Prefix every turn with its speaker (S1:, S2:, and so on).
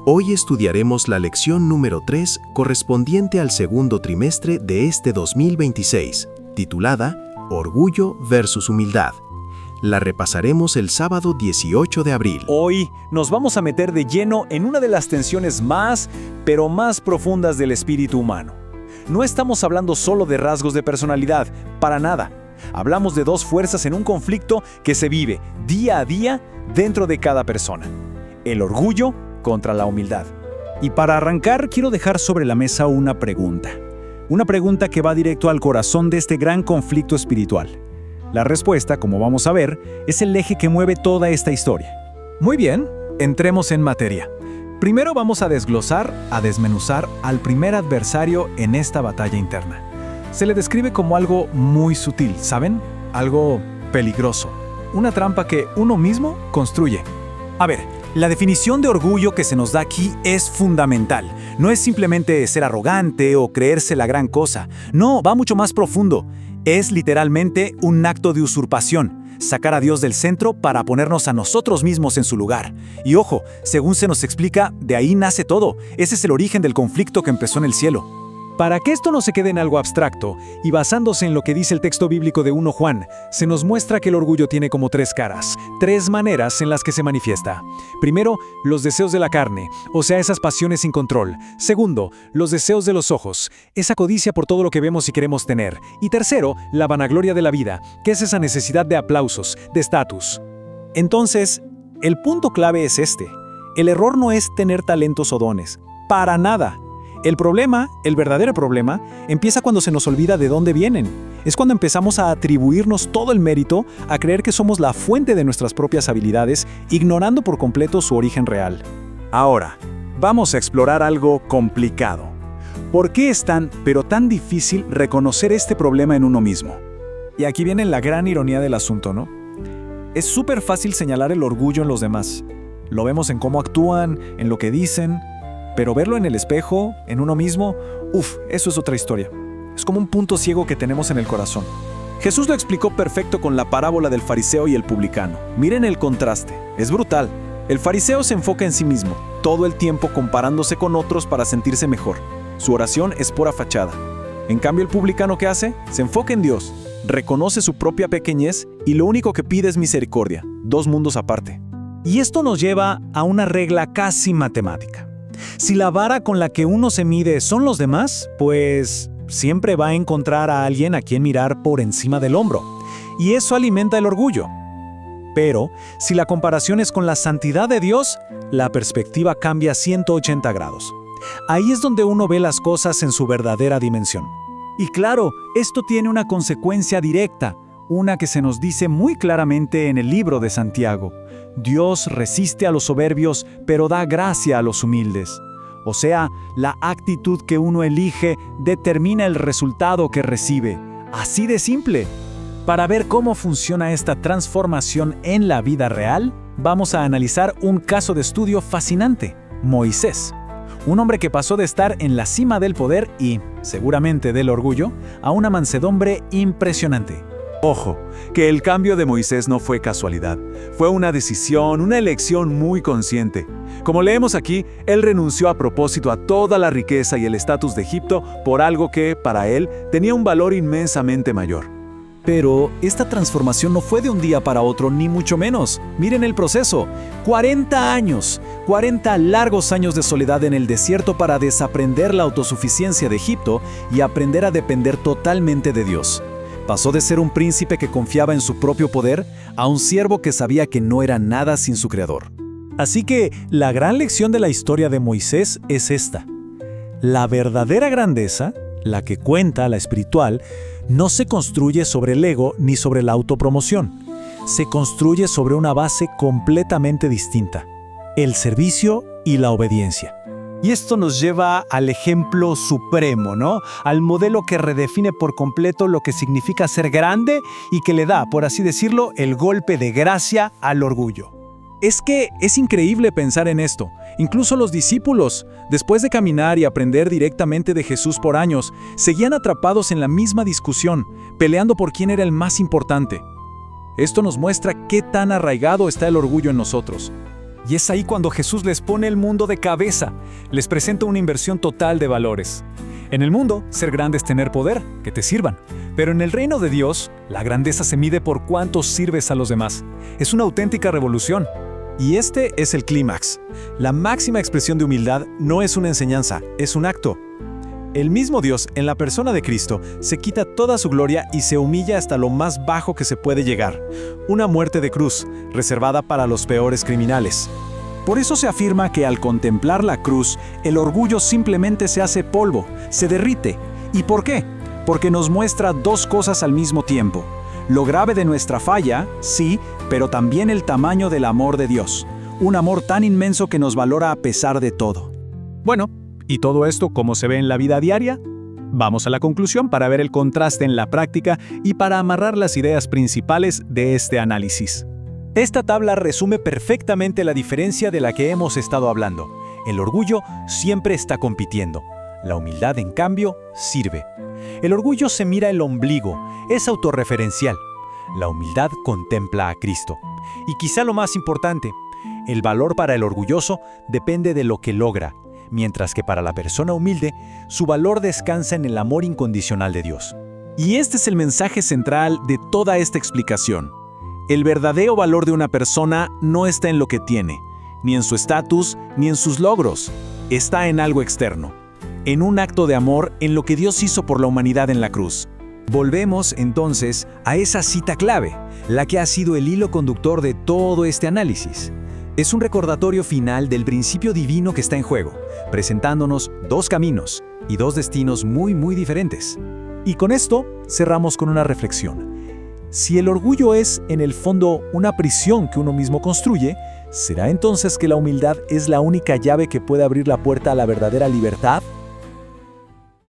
S1: Hoy estudiaremos la lección número 3 correspondiente al segundo trimestre de este 2026, titulada Orgullo versus Humildad. La repasaremos el sábado 18 de abril.
S2: Hoy nos vamos a meter de lleno en una de las tensiones más profundas del espíritu humano. No estamos hablando solo de rasgos de personalidad, para nada. Hablamos de dos fuerzas en un conflicto que se vive día a día dentro de cada persona. El orgullo contra la humildad. Y para arrancar, quiero dejar sobre la mesa una pregunta. Una pregunta que va directo al corazón de este gran conflicto espiritual. La respuesta, como vamos a ver, es el eje que mueve toda esta historia. Muy bien, entremos en materia. Primero vamos a desglosar, a desmenuzar al primer adversario en esta batalla interna. Se le describe como algo muy sutil, ¿saben? Algo peligroso. Una trampa que uno mismo construye. A ver, la definición de orgullo que se nos da aquí es fundamental. No es simplemente ser arrogante o creerse la gran cosa. No, va mucho más profundo. Es literalmente un acto de usurpación, sacar a Dios del centro para ponernos a nosotros mismos en su lugar. Y ojo, según se nos explica, de ahí nace todo. Ese es el origen del conflicto que empezó en el cielo. Para que esto no se quede en algo abstracto, y basándose en lo que dice el texto bíblico de 1 Juan, se nos muestra que el orgullo tiene como tres caras, tres maneras en las que se manifiesta. Primero, los deseos de la carne, o sea, esas pasiones sin control. Segundo, los deseos de los ojos, esa codicia por todo lo que vemos y queremos tener. Y tercero, la vanagloria de la vida, que es esa necesidad de aplausos, de estatus. Entonces, el punto clave es este. El error no es tener talentos o dones. Para nada. El problema, el verdadero problema, empieza cuando se nos olvida de dónde vienen. Es cuando empezamos a atribuirnos todo el mérito, a creer que somos la fuente de nuestras propias habilidades, ignorando por completo su origen real. Ahora, vamos a explorar algo complicado. ¿Por qué es tan difícil reconocer este problema en uno mismo? Y aquí viene la gran ironía del asunto, ¿no? Es súper fácil señalar el orgullo en los demás. Lo vemos en cómo actúan, en lo que dicen. Pero verlo en el espejo, en uno mismo, eso es otra historia. Es como un punto ciego que tenemos en el corazón. Jesús lo explicó perfecto con la parábola del fariseo y el publicano. Miren el contraste, es brutal. El fariseo se enfoca en sí mismo, todo el tiempo comparándose con otros para sentirse mejor. Su oración es pura fachada. En cambio, el publicano, ¿qué hace? Se enfoca en Dios, reconoce su propia pequeñez y lo único que pide es misericordia, dos mundos aparte. Y esto nos lleva a una regla casi matemática. Si la vara con la que uno se mide son los demás, pues siempre va a encontrar a alguien a quien mirar por encima del hombro. Y eso alimenta el orgullo. Pero, si la comparación es con la santidad de Dios, la perspectiva cambia 180 grados. Ahí es donde uno ve las cosas en su verdadera dimensión. Y claro, esto tiene una consecuencia directa, una que se nos dice muy claramente en el libro de Santiago. Dios resiste a los soberbios, pero da gracia a los humildes. O sea, la actitud que uno elige determina el resultado que recibe. Así de simple. Para ver cómo funciona esta transformación en la vida real, vamos a analizar un caso de estudio fascinante: Moisés. Un hombre que pasó de estar en la cima del poder y, seguramente del orgullo, a una mansedumbre impresionante. Ojo, que el cambio de Moisés no fue casualidad. Fue una decisión, una elección muy consciente. Como leemos aquí, él renunció a propósito a toda la riqueza y el estatus de Egipto por algo que, para él, tenía un valor inmensamente mayor. Pero esta transformación no fue de un día para otro, ni mucho menos. Miren el proceso. 40 años, 40 largos años de soledad en el desierto para desaprender la autosuficiencia de Egipto y aprender a depender totalmente de Dios. Pasó de ser un príncipe que confiaba en su propio poder a un siervo que sabía que no era nada sin su creador. Así que la gran lección de la historia de Moisés es esta. La verdadera grandeza, la que cuenta, la espiritual, no se construye sobre el ego ni sobre la autopromoción. Se construye sobre una base completamente distinta: el servicio y la obediencia. Y esto nos lleva al ejemplo supremo, ¿no? Al modelo que redefine por completo lo que significa ser grande y que le da, por así decirlo, el golpe de gracia al orgullo. Es que es increíble pensar en esto. Incluso los discípulos, después de caminar y aprender directamente de Jesús por años, seguían atrapados en la misma discusión, peleando por quién era el más importante. Esto nos muestra qué tan arraigado está el orgullo en nosotros.
S3: Y es ahí cuando Jesús les pone el mundo de cabeza, les presenta una inversión total de valores. En el mundo, ser grande es tener poder, que te sirvan. Pero en el reino de Dios, la grandeza se mide por cuánto sirves a los demás. Es una auténtica revolución.
S2: Y este es el clímax. La máxima expresión de humildad no es una enseñanza, es un acto. El mismo Dios, en la persona de Cristo, se quita toda su gloria y se humilla hasta lo más bajo que se puede llegar. Una muerte de cruz, reservada para los peores criminales. Por eso se afirma que al contemplar la cruz, el orgullo simplemente se hace polvo, se derrite. ¿Y por qué? Porque nos muestra dos cosas al mismo tiempo. Lo grave de nuestra falla, sí, pero también el tamaño del amor de Dios. Un amor tan inmenso que nos valora a pesar de todo.
S3: Bueno, ¿y todo esto cómo se ve en la vida diaria? Vamos a la conclusión para ver el contraste en la práctica y para amarrar las ideas principales de este análisis. Esta tabla resume perfectamente la diferencia de la que hemos estado hablando. El orgullo siempre está compitiendo. La humildad, en cambio, sirve. El orgullo se mira el ombligo, es autorreferencial. La humildad contempla a Cristo. Y quizá lo más importante, el valor para el orgulloso depende de lo que logra, mientras que para la persona humilde, su valor descansa en el amor incondicional de Dios.
S2: Y este es el mensaje central de toda esta explicación. El verdadero valor de una persona no está en lo que tiene, ni en su estatus, ni en sus logros. Está en algo externo, en un acto de amor en lo que Dios hizo por la humanidad en la cruz.
S4: Volvemos entonces a esa cita clave, la que ha sido el hilo conductor de todo este análisis. Es un recordatorio final del principio divino que está en juego, presentándonos dos caminos y dos destinos muy diferentes.
S2: Y con esto cerramos con una reflexión. Si el orgullo es, en el fondo, una prisión que uno mismo construye, ¿será entonces que la humildad es la única llave que puede abrir la puerta a la verdadera libertad?